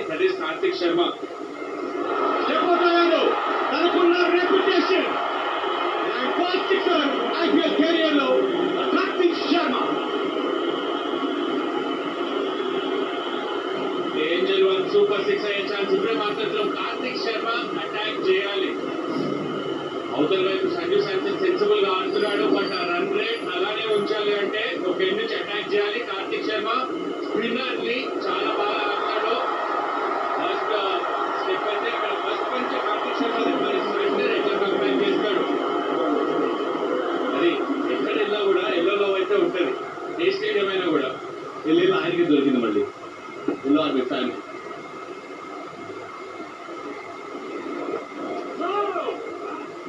That is Karthik Sharma. చెప్పబోయాడు తనకున్న reputation first sixer IPL career లో Karthik Sharma. Danger one super six అయ్యే ఛాన్స్ ఇప్పుడే మార్కెట్లో. కార్తిక్ శర్మ అటాక్ చేయాలి. అవతల వైపు సంజు శాంసన్ సెన్సిబుల్ గా ఆడుతున్నాడు, బట్ ఆ రన్ రేట్ అలానే ఉంచాలి అంటే ఒక ఎండ్ నుంచి అటాక్ చేయాలి. కార్తిక్ శర్మ స్పిన్నర్ ని చాలా బాగా ఆడతాడు. ఫస్ట్ స్టెప్ అయితే ఇక్కడ first punch Karthik Sharma back చేస్తాడు. అది ఎక్కడ వెళ్ళా కూడా ఎల్లోలో అయితే ఉంటుంది. ఏ స్టేడియం అయినా కూడా ఎల్లు ఆయనకి దొరికింది. మళ్ళీ ఎల్లో ఆర్మీ ఫ్యాన్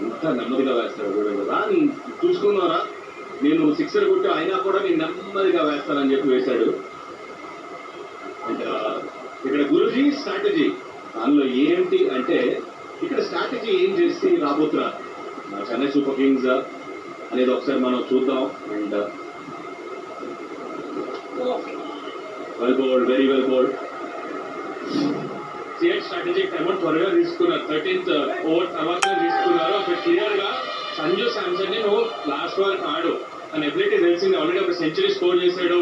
ఇంత నెమ్మదిగా వేస్తాడు కూడా కదా. చూసుకున్నారా, నేను సిక్సర్ కొట్టి అయినా కూడా నేను నెమ్మదిగా వేస్తానని చెప్పి వేశాడు. అండ్ ఇక్కడ గురూజీ స్ట్రాటజీ దానిలో ఏంటి అంటే, ఇక్కడ స్ట్రాటజీ ఏం చేసి రాబోతున్నారు చెన్నై సూపర్ కింగ్స్ అనేది ఒకసారి మనం చూద్దాం. And well bowled, very well bowled. CS strategic amount త్వరగా తీసుకున్నారు. 13th ఓవర్ తర్వాత తీసుకున్నారు. అక్కడ క్లియర్ గా సంజు శాంసన్ ని నువ్వు లాస్ట్ వరకు ఆడు తన ఎబిలిటీ తెలిసింది. ఆల్రెడీ ఒక సెంచరీ స్కోర్ చేశాడు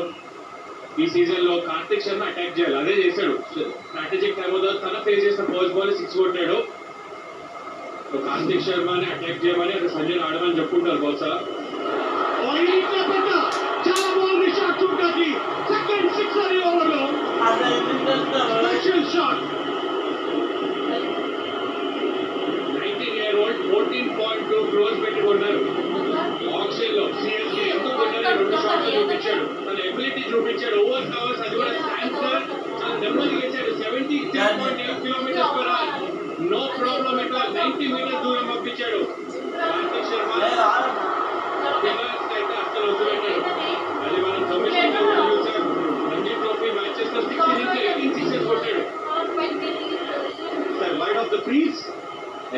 ఈ సీజన్ లో. కార్తిక్ శర్మ అటాక్ చేయాలి, అదే చేశాడు. స్ట్రాటజిక్ టైం తన ఫేస్ చేసిన ఫస్ట్ బాల్ 6 కొట్టాడు. కార్తిక్ శర్మని అటాక్ చేయమని అక్కడ సంజయ్ ఆడమని చెప్పుకుంటారు బహుశా. చాలా బాగుంది షాట్ చూడటానికి. సెకండ్ సిక్సర్ ఈ ఓవర్ లో స్పెషల్ షాట్. 19-year-old 14.2 crores పెట్టి కొన్నారు ఆక్షన్ లో. సిఎస్కే ఎందుకు కొన్నారు? 2 షాట్లు చూపించాడు, తన ఎబిలిటీ చూపించాడు. ఓవర్ కవర్స్ అది కూడా స్టాన్సర్ చాలా నెమ్మదిగా వేసాడు. 73.8 km/h. No problem at all. 90 metres దూరం పంపించాడు కార్తిక్ శర్మ. అయితే అసలు వదిలేటాడు. అది మనం కమిషన్ చూసాం. రంజీ ట్రోఫీ మ్యాచెస్ లో 18 సిక్సెస్ కొట్టాడు. Sir wide of the crease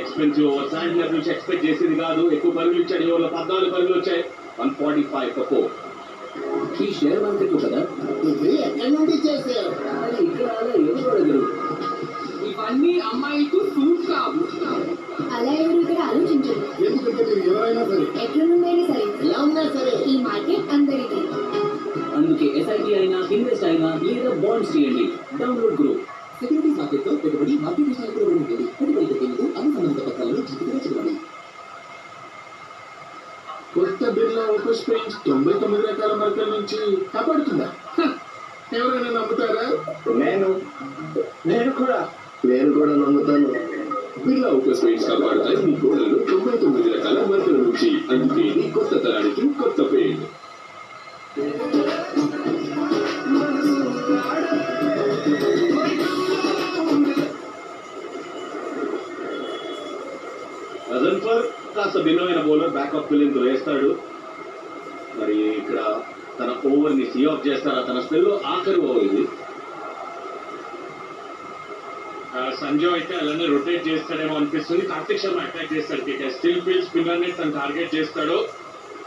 expensive over. Sandler నుంచి ఎక్స్పెక్ట్ చేసేది కాదు. ఎక్కువ పరుగులు ఇచ్చాడు. ఈ ఓవర్లో 14 పరుగులు వచ్చాయి. 145 for 4. ఈ షేర్ మార్కెట్ కదా ఎక్కడి నుండి చేశారు? ఇక్కడ ఎవరు? ఇవన్నీ అమ్మాయికు సూట్ కావు. అలా ఎవరు ఇక్కడ ఆలోచించరు. ఎందుకంటే మీరు ఎవరైనా సరే, ఎక్కడ నుండైనా సరే, ఎలా ఉన్నా సరే ఈ మార్కెట్ అందరిది. అందుకే ఎస్ఐపి అయినా ఇన్వెస్ట్ అయినా లేదా బాండ్స్ చేయండి. Download group. సెక్యూరిటీ మార్కెట్ లో పెట్టుబడి మార్కెట్ విషయాలకు ఉంటుంది. పెట్టుబడి పెట్టేందుకు అనుసంధాన పత్రాలను జాగ్రత్తగా చదవాలి. కొత్త బిర్లా ఓపెస్ పెయింట్స్ 99 రకాల మార్కెట్ నుంచి కాపాడుతుందా? ఎవరైనా నమ్ముతారా? నేను కూడా నమ్ముతాను. బిర్లా ఓపెస్ పెయింట్స్ కాపాడుతాయి మీ గోడలను 99 రకాల మార్కెట్ నుంచి. అందుకే ఈ కొత్త తరానికి కొత్త పెయింట్. అజన్ఫర్ కాస్త భిన్నమైన బౌలర్. బ్యాకప్ ఫీలింగ్ వేస్తాడు. మరి ఇక్కడ తన ఓవర్ ని సీ ఆఫ్ చేస్తారా? తన స్పెల్ ఆఖరి ఓవర్ ఇది. సంజయ్ అయితే అలానే రొటేట్ చేస్తాడేమో అనిపిస్తుంది. కార్తిక్ శర్మ అటాక్ చేస్తాడు. స్టిల్ ఫీల్డ్ స్పిన్నర్ ని తను టార్గెట్ చేస్తాడు.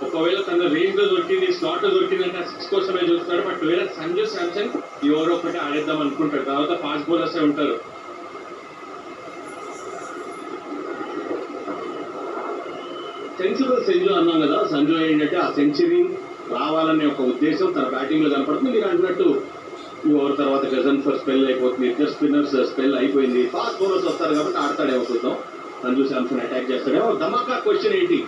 ఒకవేళ తన రేంజ్ లో దొరికింది, స్లాట్ లో దొరికిందంటే 6 కోసమే చూస్తాడు. బట్ వేరే సంజు శాంసన్ ఈ ఓవర్ ఒకటి ఆడేద్దాం అనుకుంటాడు. తర్వాత ఫాస్ట్ బౌలర్స్ ఉంటారు. సెన్సిబుల్ సంజు అన్నాం కదా. సంజు ఏంటంటే ఆ సెంచరీ రావాలనే ఒక ఉద్దేశం తన బ్యాటింగ్ లో కనపడుతుంది. మీరు అంటున్నట్టు ఈ ఓవర్ తర్వాత గజన్ ఫర్ స్పెల్ అయిపోతుంది. ఇద్దరు స్పిన్నర్స్ స్పెల్ అయిపోయింది. ఫాస్ట్ బౌలర్స్ వస్తారు కాబట్టి ఆడతాడేమో చూద్దాం. సంజు శాంసన్ అటాక్ చేస్తాడేమో. ధమాకా క్వశ్చన్ ఏంటి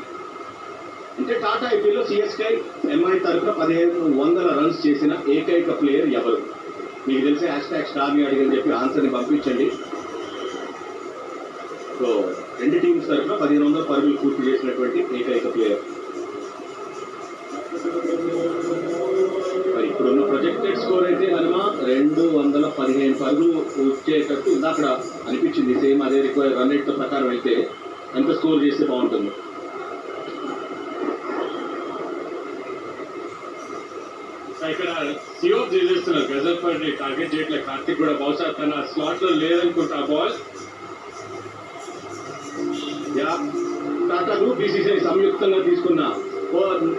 అంటే, టాటా ఐపీఎల్లో సిఎస్కే ఎంఐ తరఫున 1500 రన్స్ చేసిన ఏకైక ప్లేయర్ ఎవరు? మీకు తెలిసే #స్టార్ని అడిగని చెప్పి ఆన్సర్ని పంపించండి. సో 2 టీమ్స్ తరఫున 1500 పరుగులు పూర్తి చేసినటువంటి ఏకైక ప్లేయర్. మరి ఇప్పుడున్న ప్రొజెక్టెడ్ స్కోర్ అయితే హనుమ 215 పరుగులు వచ్చేటట్టు ఇందాక అనిపించింది. సేమ్ అదే రిక్వైర్ రన్ రేట్ ప్రకారం అయితే ఎంత స్కోర్ చేస్తే బాగుంటుంది? ఇక్కడ సిఓఫ్ చేసేస్తున్నారు. గజల్ ఫర్ టార్గెట్ చేయట్లేదు. కార్తిక్ కూడా బహుశా తన స్లాట్ లో లేదనుకుంటా బాల్. టాటా గ్రూప్ బీసీసీఐ సంయుక్తంగా తీసుకున్న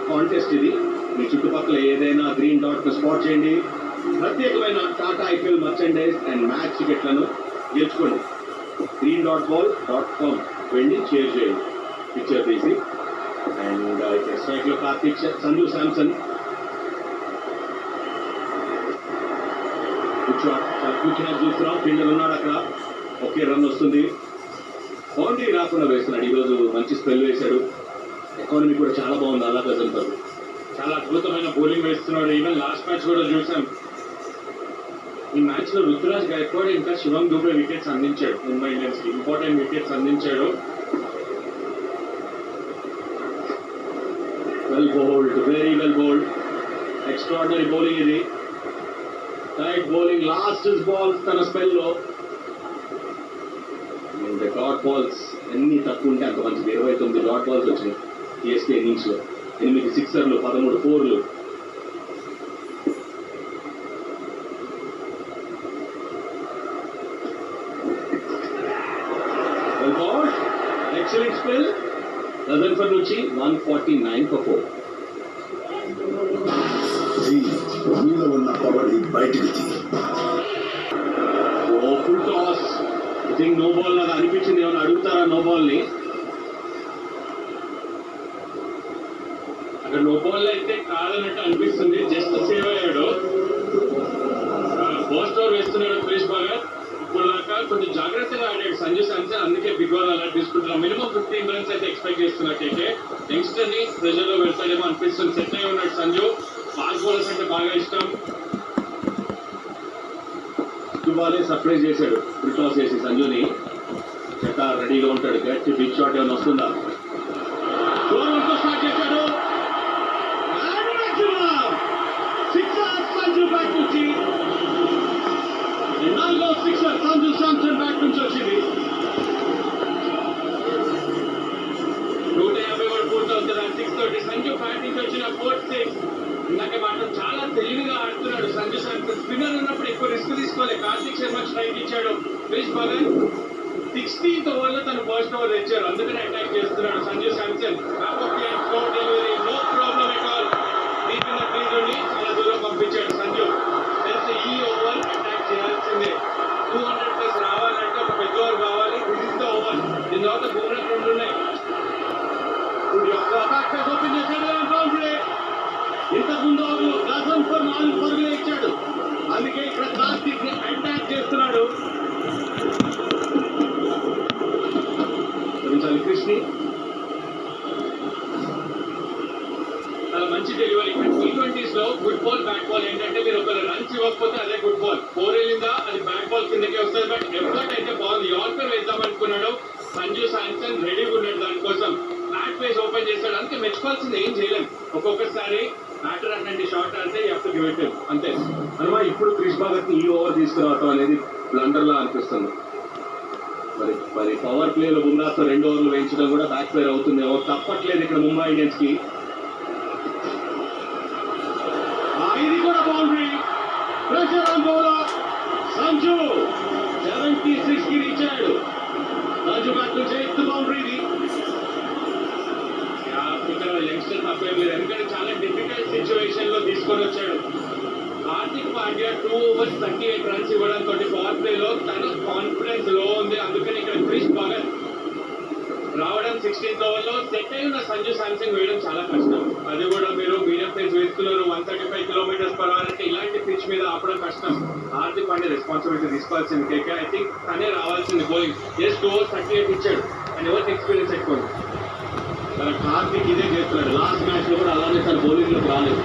కాంటెస్ట్ ఇది. మీ చుట్టుపక్కల ఏదైనా గ్రీన్ డాట్ స్పాట్ చేయండి. ప్రత్యేకమైన Tata IPL merchandise and match టికెట్లను గెలుచుకోండి. green.ball.com వెళ్ళి షేర్ చేయండి పిక్చర్ తీసి. అండ్ ఇక్కడ స్ట్రైక్ లో కార్తిక్, సంజు శాంసన్ చూస్తున్నాం. ఫీల్డర్ ఉన్నాడు అక్కడ, ఒకే రన్ వస్తుంది. బౌండరీ రాకుండా వేస్తున్నాడు. ఈరోజు మంచి స్పెల్ వేశాడు. ఎకానమీ కూడా చాలా బాగుంది. అలా గజంతో చాలా అద్భుతమైన బౌలింగ్ వేస్తున్నాడు. ఈవెన్ లాస్ట్ మ్యాచ్ కూడా చూసాం. ఈ మ్యాచ్ లో రుతురాజ్ గైక్వాడ్ ఇంకా శివం దూబే వికెట్స్ అందించాడు. ముంబై ఇండియన్స్ కి ఇంపార్టెంట్ వికెట్స్ అందించాడు. Well bowled, very well bowled. Extraordinary bowling ఇది. Tight bowling. లాస్ట్ బాల్ తన స్పెల్ లో డాట్ బాల్స్ ఎన్ని తక్కువ ఉంటే అంత మంచిది. 29 డాట్ బాల్స్ వచ్చినాయి సిఎస్కే ఇన్నింగ్స్ లో. 8 సిక్సర్లు, 13 ఫోర్లు. Excellent spell. రదర్ఫర్డ్ నుంచి 149 for 4. మీలో ఉన్న పవర్ బయటికి full toss. I think no ball లాగా అనిపించింది. ఏమైనా అడుగుతారా నో బాల్ ని? అక్కడ నో బాల్ అయితే కాదన్నట్టు అనిపిస్తుంది. జస్ట్ సేవ్ అయ్యాడు. ఫస్ట్ ఓవర్ వేస్తున్నాడు క్రిష్ భగత్. ఇప్పుడు దాకా కొంచెం జాగ్రత్తగా ఆడాడు సంజు శాంసన్. అందుకే బిగ్ ఓవర్ అలా తీసుకుంటున్నాం. మినిమం 15 runs అయితే ఎక్స్పెక్ట్ చేస్తున్నట్టయితే యంగ్స్టర్ ని ప్రెజర్ లో వెళ్తాడేమో అనిపిస్తుంది. సెట్ అయి ఉన్నాడు సంజు. ఫాస్ట్ బౌలర్స్ అంటే బాగా ఇష్టం. బాలే సర్ప్రైజ్ చేశాడు ఫుల్ టాస్ చేసి సంజుని. చెత్త రెడీగా ఉంటాడు. గట్టి బిగ్ షాట్ ఏమైనా వస్తుందా? స్టార్ట్ చేశాడు. సంజు బ్యాక్ నుంచి 4వ సిక్సర్ సంజు శాంసన్ బ్యాక్ నుంచి వచ్చింది. 150 కూడా పూర్తవుతుంది. 6 తోటి సంజు బ్యాట్ నుంచి వచ్చిన 4th 6. ఇందాక మాత్రం చాలా తెలివిగా ఆడుతున్నాడు సంజు శాంసన్. స్పిన్నర్ ఉన్నప్పుడు ఎక్కువ రిస్క్ తీసుకోవాలి. కార్తిక్ శర్మ స్ట్రైక్ ఇచ్చాడు. క్రిష్ భగత్ 16th ఓవర్లో తను ఫస్ట్ ఓవర్ తెచ్చారు. అందుకని అటాక్ చేస్తున్నాడు Sanju Samson. Delivery no problem at all. Deep in the crease ఉండి చాలా దూరం పంపించాడు సంజు. తెలిసి ఈ ఓవర్ అటాక్ చేయాల్సిందే. 200+ రావాలంటే ఒక పెద్ద ఓవర్ కావాలి. This is the over. దీని తర్వాత బౌలర్ 2 ఉన్నాయి. ఓపెన్ చేశాడు. బౌండరీ. ఇంతకుముందు గజంఫర్ 4 పరుగులే ఇచ్చాడు. అందుకే ఇక్కడ కార్తిక్ ని అటాక్ చేస్తున్నాడు. కృష్ణి చాలా మంచి డెలివరీ. T20s లో గుడ్ బాల్ బ్యాక్ బాల్ ఏంటంటే మీరు ఒక రన్స్ ఇవ్వకపోతే అదే గుడ్ బాల్. 4 వెళ్ళిందా అది బ్యాక్ బాల్ కిందకే వస్తుంది. బట్ ఎఫర్ట్ అయితే బాగుంది. యార్కర్ వేద్దాం అనుకున్నాడు సంజు శాంసన్. రెడీగా ఉన్నాడు దానికోసం. బ్యాట్ ఫేస్ ఓపెన్ చేశాడు. అంతే మెచ్చుకోవాల్సింది. ఏం చేయలేం. ఒక్కొక్కసారి బ్యాటర్ అట్లాంటి షాట్ ఆడితే you have to give it. అంతే. అనుమా ఇప్పుడు క్రిష్ భగత్ ని ఈ ఓవర్ తీసుకురావటం అనేది బ్లండర్ లా అనిపిస్తుంది. మరి పవర్ ప్లేలో బుమ్రాతో 2 ఓవర్లు వేయించడం కూడా బ్యాక్ ఫైర్ అవుతుంది. ఎవరు తప్పట్లేదు ఇక్కడ ముంబై ఇండియన్స్ కి. ఇది కూడా boundary. Pressure on bowler Sanju 76 కి రీచ్ అయ్యాడు. సంజు బ్యాట్ నుంచి 8th బౌండరీ ఇది. ఇక్కడ యంగ్స్టర్ తప్పేం లేదు. ఎందుకంటే చాలా డిఫికల్ట్ సిచ్యువేషన్ లో తీసుకొని వచ్చాడు. హార్దిక్ పాండ్యా 2 overs 38 runs ఇవ్వడంతో పవర్ ప్లే లో తన కాన్ఫిడెన్స్ లో ఉంది. అందుకని ఇక్కడ క్రిష్ భగత్ రావడం 16th ఓవర్లో సెట్ అయి ఉన్న సంజు శాంసన్ వేయడం చాలా కష్టం. అది కూడా మీరు మీడియం పేస్ వేస్తున్నారు. 135 km/h అంటే ఇలాంటి పిచ్ మీద ఆపడం కష్టం. హార్దిక్ పాండ్యా రెస్పాన్సిబిలిటీ తీసుకోవాల్సింది. కేకే ఐ థింక్ తనే రావాల్సింది బౌలింగ్. జస్ట్ 2 overs 38 ఇచ్చాడు. అండ్ ఎవరికి ఎక్స్పీరియన్స్ ఎక్కువ. తన కార్తిక్ ఇదే చేస్తున్నాడు. లాస్ట్ మ్యాచ్ లో కూడా అలానే తన బౌలింగ్ లోకి రాలేదు.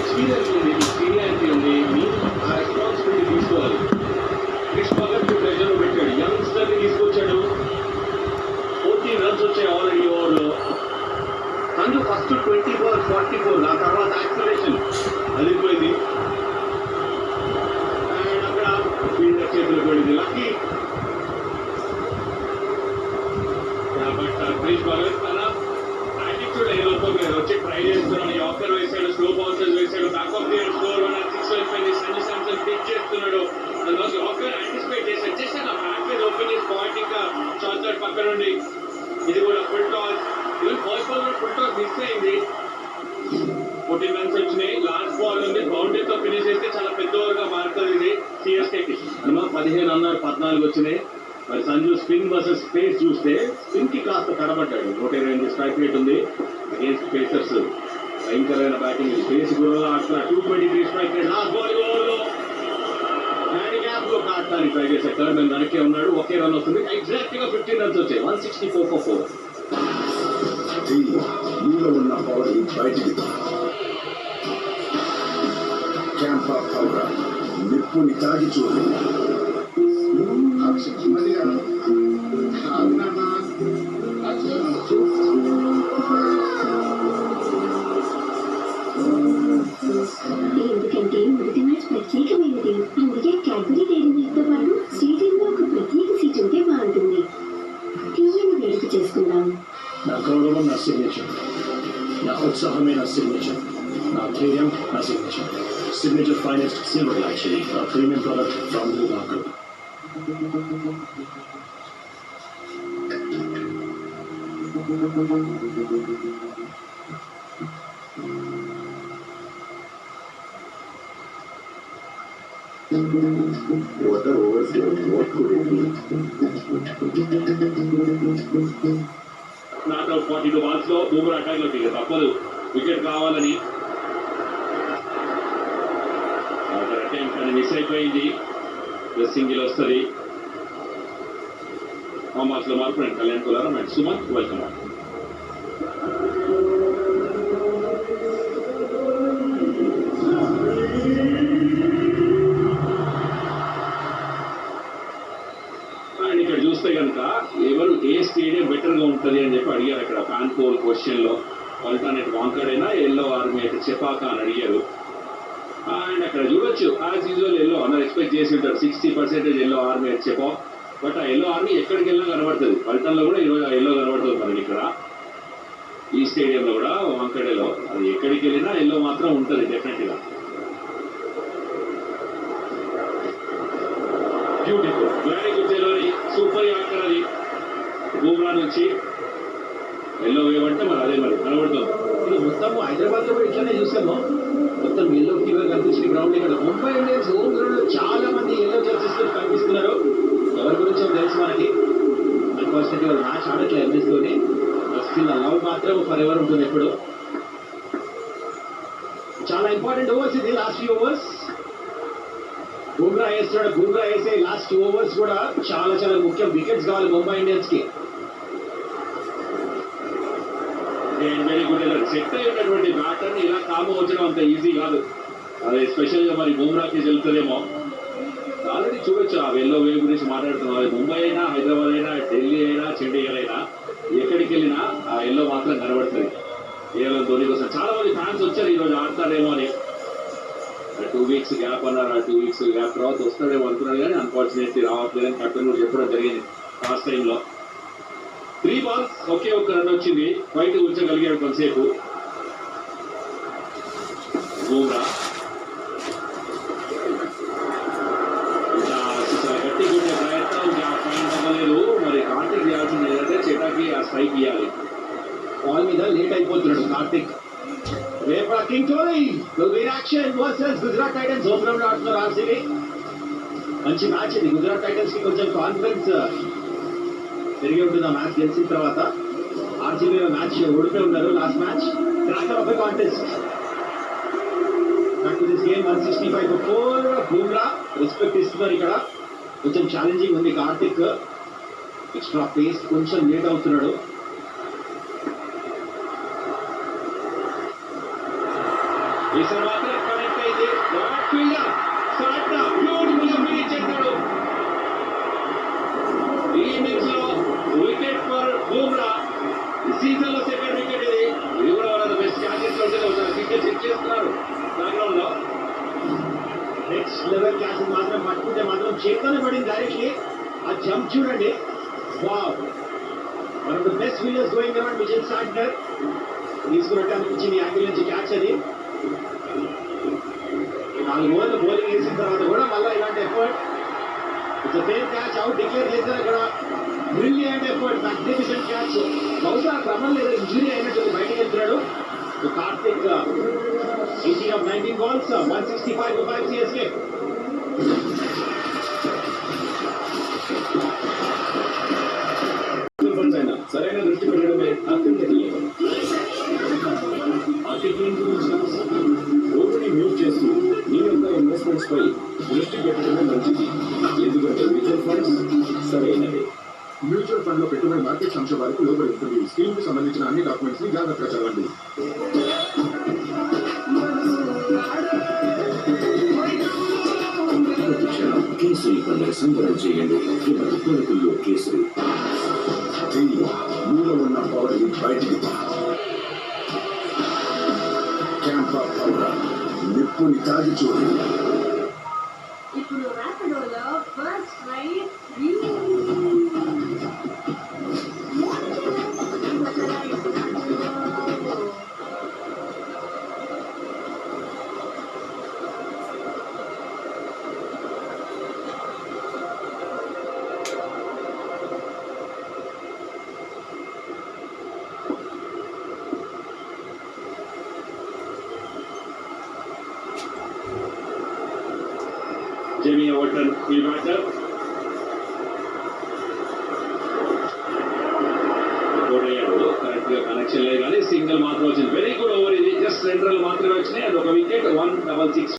ఎక్స్పీరియన్స్ ఉంది, సీనియారిటీ ఉంది. మీరు ఆ రెస్పాన్సిబిలిటీ తీసుకోవాలి. క్రిష్ భగత్ ప్రెజర్ పెట్టాడు. యంగ్స్టర్ ని తీసుకొచ్చాడు. 14 runs వచ్చాయి ఆల్రెడీ ఓవర్లో. Sanju first 20 balls 44. ఆ తర్వాత యాక్సిలరేషన్ అదిపోయింది. అండ్ అక్కడ ఫీల్డర్ చేతిలో పడింది. లక్కీ. బట్ క్రిష్ భగత్ తన యాటిట్యూడ్ ఏదో వచ్చి ట్రై చేస్తున్నాడు. యార్కర్ వేశాడు. స్లో బౌన్సర్స్ వేశాడు. బ్యాక్ ఆఫ్ ది 15 అన్నారు, 14 వచ్చినాయి. మరి సంజు స్పిన్ వర్సెస్ స్పేస్ చూస్తే స్పిన్ కి కాస్త తడబడ్డాడు. 128 స్ట్రైక్ రేట్ ఉంది అగేన్స్ట్ పేసర్స్. భయంకరమైన బ్యాటింగ్. స్పేస్ గురువుగా ఆడుతున్న 223 స్ట్రైక్ రేట్. లాస్ట్ బాల్ ఓవర్లో హ్యాండిక్యాప్ లో ఆడటానికి ట్రై చేశారు. థర్డ్ మ్యాన్ వెనక్కే ఉన్నాడు. ఒకే రన్ వస్తుంది. ఎగ్జాక్ట్ గా 15 రన్స్ వచ్చాయి. 164 for 4. నీలో ఉన్న పవర్ బయటికి క్యాంప్ ఆఫ్ పవర్ నిప్పుని తాగి చూడు. ఎందుకంటే మొదటి మ్యాచ్ ప్రత్యేకమైనది. అందుకే క్యాడ్బరీ డైరీ మిల్క్తో పాటు స్టేడియంలో ఒక ప్రత్యేక సీట్ ఉంటే బాగుంటుంది. తీయని వేడుక చేసుకుందాం. నా గౌరవం నా సిగ్నేచర్, నా ఉత్సాహమే నా సిగ్నేచర్, నా ధైర్యం నా signature. Signature finest silver actually premium product from the market. Water overflow. What could it be? Not out 42 balls లో బూమ్రా అటాక్ లో దిగ తప్పదు. వికెట్ కావాలని అటెంప్ట్ అని మిస్ అయిపోయింది. సింగిల్ వస్తుంది. మామాస్ లో మార్పు అండ్ కళ్యాణ్ కులారం అండ్ సుమంత్ వెల్కమ్. అండ్ ఇక్కడ చూస్తే కనుక ఎవరు ఏ స్టేడియం బెటర్ గా ఉంటుంది అని చెప్పి అడిగారు. అక్కడ ఫ్యాన్ పోల్ క్వశ్చన్ లో ఆల్టర్నేట్ వాంకడైనా ఎల్లో ఆర్మీ అయితే చెపాక అని అడిగారు. అండ్ అక్కడ చూడొచ్చు యాజ్ యూజువల్ ఎల్లో అందరు ఎక్స్పెక్ట్ చేసి ఉంటారు 60% ఎల్లో ఆర్మీ అయితే చెప్పా. బట్ ఆ ఎల్లో ఆర్మీ ఎక్కడికి వెళ్ళినా కనబడుతుంది. పల్టన్లో కూడా ఈరోజు ఆ ఎల్లో కనబడుతుంది మనకి. ఇక్కడ ఈ స్టేడియంలో కూడా వాంకడేలో అది ఎక్కడికి వెళ్ళినా ఎల్లో మాత్రం ఉంటుంది డెఫినెట్ గా. Beautiful, very good delivery, super actor అది బూమ్రా నుంచి. ఎల్లో వేవ్ అంటే మరి అదే మరి కనబడుతుంది. ఇది మొత్తం హైదరాబాద్ లో కూడా ఇట్లానే చూసాము. మొత్తం ఎల్లో ఫీవర్ కనిపించిన గ్రౌండ్ ఇక్కడ ముంబై ఇండియన్స్ హోమ్ గ్రౌండ్ లో చాలా మంది ఎల్లో జెర్సీస్ తో కనిపిస్తున్నారు. ఎవరి గురించో తెలుసు మనకి. అన్ఫార్చునేట్లీ వాళ్ళు మ్యాచ్ ఆడట్లేదు ఎంఎస్ తోని. స్టిల్ లవ్ మాత్రం ఫర్ ఎవర్ ఉంటుంది ఎప్పుడు. చాలా ఇంపార్టెంట్ ఓవర్స్ ఇది. లాస్ట్ ఫ్యూ ఓవర్స్ బూమ్రా వేస్తున్నాడు. బూమ్రా వేసే లాస్ట్ 2 ఓవర్స్ కూడా చాలా చాలా ముఖ్యం. వికెట్స్ కావాలి ముంబై ఇండియన్స్ కి. Very good delivery. సెట్ అయినటువంటి బ్యాటర్ ని ఇలా కామ వచ్చడం అంత ఈజీ కాదు. అది స్పెషల్ గా మరి బూమ్రాకి వెళ్తుందేమో. ఆల్రెడీ చూడొచ్చు ఆ ఎల్లో వేవ్ గురించి మాట్లాడుతున్నాం. అది ముంబై అయినా, హైదరాబాద్ అయినా, ఢిల్లీ అయినా, చండీగఢ్ అయినా, ఎక్కడికి వెళ్ళినా ఆ ఎల్లో మాత్రం కనబడుతుంది. కేవలం ధోని కోసం చాలా మంది ఫ్యాన్స్ వచ్చారు ఈరోజు ఆడతారేమో అని. 2 వీక్స్ గ్యాప్ అన్నారు. ఆ 2 వీక్స్ గ్యాప్ తర్వాత వస్తాడేమో అనుకున్నాడు కానీ అన్ఫార్చునేట్లీ రావట్లేదని కెప్టెన్ కూడా చెప్పడం జరిగింది లాస్ట్ టైంలో. 3 balls ఒకే ఒక్క రన్ వచ్చింది. బయట ఉంచగలిగాడు కొంతసేపు బూమ్రా. చాలా గట్టి కొట్టే ప్రయత్నం పాయింట్ అవ్వలేదు. మరి కార్తీక్ చేయాల్సింది ఏంటంటే చేటాకి ఆ స్ట్రైక్ ఇవ్వాలి. బాల్ మీద లేట్ అయిపోతున్నాడు కార్తిక్. రేపు king Kohli will be in action versus Gujarat Titans. Home ground లో ఆడుతున్నారు ఆర్సీబీ. మంచి మ్యాచ్ ఇది. గుజరాత్ టైటన్స్ కి కొంచెం కాన్ఫిడెన్స్ పెరిగి ఉంటుంది ఆ మ్యాచ్ గెలిచిన తర్వాత. ఆర్సీబీ మ్యాచ్ ఓడిపోయి ఉన్నారు last match. Cracker of a contest. Back to this game 165 for 4. Bumrah respect ఇస్తున్నారు ఇక్కడ. కొంచెం ఛాలెంజింగ్ ఉంది కార్తిక్. ఎక్స్ట్రా పేస్ కొంచెం లేట్ అవుతున్నాడు. ఈసారి మాత్రం కనెక్ట్ అయింది. ఫీల్డర్ బ్యూటిఫుల్ గా ఫినిష్ చేశాడు. ఈ ఇన్నింగ్స్ లో వికెట్ ఫర్ బూమ్రా. ఈ సీజన్ లో సెకండ్ వికెట్ ఇది. ఇది కూడా one of the best catches లో వికెట్ చెక్ చేస్తున్నారు బ్యాక్గ్రౌండ్ లో. నెక్స్ట్ లెవెల్ క్యాచ్ మాత్రం పట్టుకుంటే మాత్రం చేతనే పడింది డైరెక్ట్లీ. ఆ జంప్ చూడండి. Wow, one of the best winners going around విజయ్ సాంటర్. తీసుకున్నట్టు అనిపించింది యాంగిల్ నుంచి క్యాచ్ అది. 4 ఓవర్లు బౌలింగ్ వేసిన తర్వాత కూడా మళ్ళీ ఇలాంటి effort. It's fair catch. Out declare చేశారు అక్కడ. Brilliant effort, magnificent catch. బహుశా క్రమం లేదా ఇంజురీ అయినట్టు బయటకు వెళ్తున్నాడు. Karthik 18 of 19 balls, 165 for 5 CSK. దృష్టి పెట్టడమే మంచిది, ఎందుకంటే మ్యూచువల్ ఫండ్స్ సరైనది. మ్యూచువల్ ఫండ్ లో పెట్టుబడి మార్కెట్ సంస్థ వారికి లోబడి ఉంటుంది. స్కీమ్ కు సంబంధించిన అన్ని డాక్యుమెంట్స్ ని జాగ్రత్తగా చదవండి. ప్రతి క్షణం కేసరి పండుగ సంబరం చేయండి. కొడుకుల్లో కేసరి. మీలో ఉన్న పవర్ ని బయటికి క్యాంపా పౌడర్ నిప్పుని తాగి చూడండి. ఇప్పుడు ర్యాపిడోలో first ride Jamie Overton, field batter. Correct గా కనెక్షన్ లేదు కానీ సింగిల్ మాత్రం వచ్చింది. వెరీ గుడ్ ఓవర్ ఇది. జస్ట్ 2 రన్లు మాత్రమే వచ్చినాయి. అది ఒక వికెట్. 166.